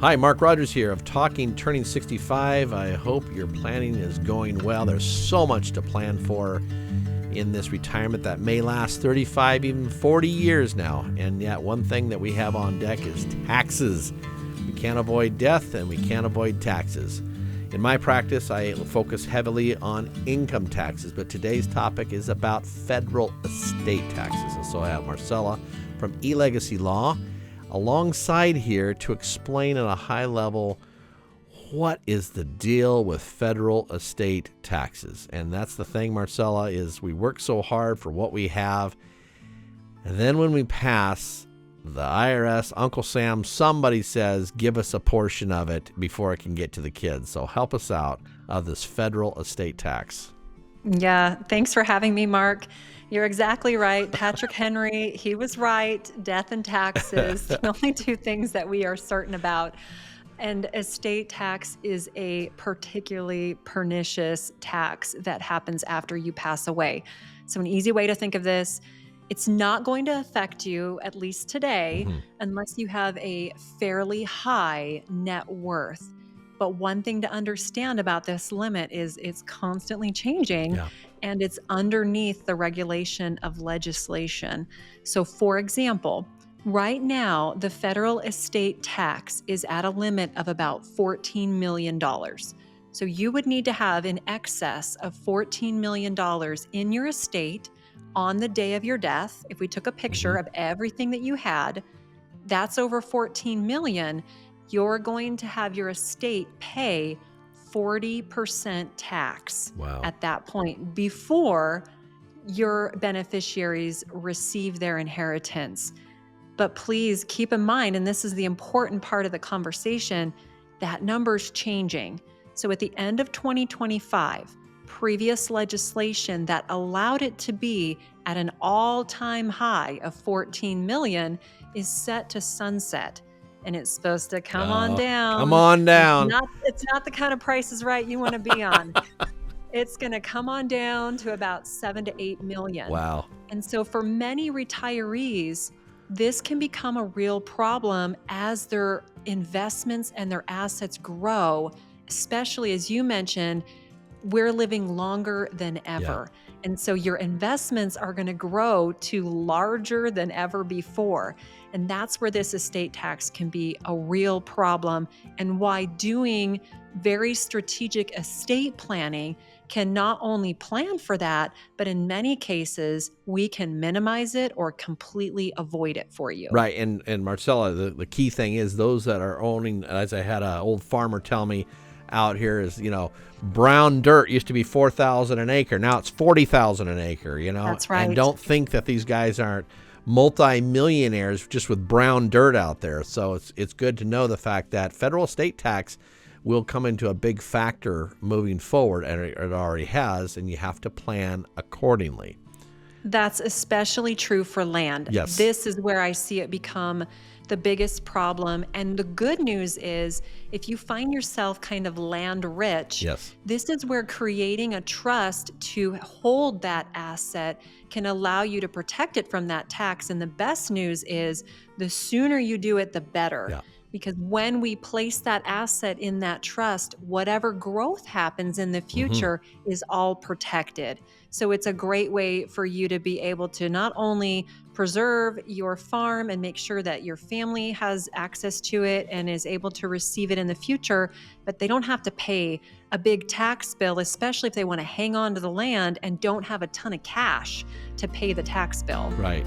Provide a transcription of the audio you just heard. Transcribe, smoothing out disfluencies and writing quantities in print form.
Hi, Mark Rogers here of Talking Turning 65. I hope your planning is going well. There's so much to plan for in this retirement that may last 35, even 40 years now. And yet one thing that we have on deck is taxes. We can't avoid death and we can't avoid taxes. In my practice, I focus heavily on income taxes, but today's topic is about federal estate taxes. And so I have Marcella from eLegacyLaw alongside here to explain at a high level what is the deal with federal estate taxes. And that's the thing, Marcella, is we work so hard for what we have, and then when we pass, the IRS, Uncle Sam, somebody says, give us a portion of it before it can get to the kids. So help us out of this federal estate tax. Yeah, thanks for having me, Mark. You're exactly right. Patrick Henry, he was right. Death and taxes, the only two things that we are certain about. And estate tax is a particularly pernicious tax that happens after you pass away. So an easy way to think of this, it's not going to affect you, at least today, unless you have a fairly high net worth. But one thing to understand about this limit is it's constantly changing, and it's underneath the regulation of legislation. So for example, right now, the federal estate tax is at a limit of about $14 million. So you would need to have in excess of $14 million in your estate on the day of your death. If we took a picture of everything that you had, that's over $14 million. You're going to have your estate pay 40% tax at that point before your beneficiaries receive their inheritance. But please keep in mind, and this is the important part of the conversation, that number's changing. So at the end of 2025, previous legislation that allowed it to be at an all-time high of 14 million is set to sunset. And it's supposed to come on down. Come on down. It's not the kind of Price is Right you want to be on. It's going to come on down to about 7 to 8 million. Wow. And so for many retirees, this can become a real problem as their investments and their assets grow, especially as you mentioned, we're living longer than ever. And so your investments are going to grow to larger than ever before. And that's where this estate tax can be a real problem, and why doing very strategic estate planning can not only plan for that, but in many cases, we can minimize it or completely avoid it for you. Right. And Marcella, the key thing is those that are owning, as I had an old farmer tell me out here, is, brown dirt used to be $4,000 an acre. Now it's $40,000 an acre, That's right. And don't think that these guys aren't multi-millionaires just with brown dirt out there. So it's good to know the fact that federal estate tax will come into a big factor moving forward, and it already has, and you have to plan accordingly. That's especially true for land. Yes. This is where I see it become the biggest problem. And the good news is, if you find yourself kind of land rich, this is where creating a trust to hold that asset can allow you to protect it from that tax. And the best news is, the sooner you do it, the better. Because when we place that asset in that trust, whatever growth happens in the future is all protected. So it's a great way for you to be able to not only preserve your farm and make sure that your family has access to it and is able to receive it in the future, but they don't have to pay a big tax bill, especially if they want to hang on to the land and don't have a ton of cash to pay the tax bill. Right.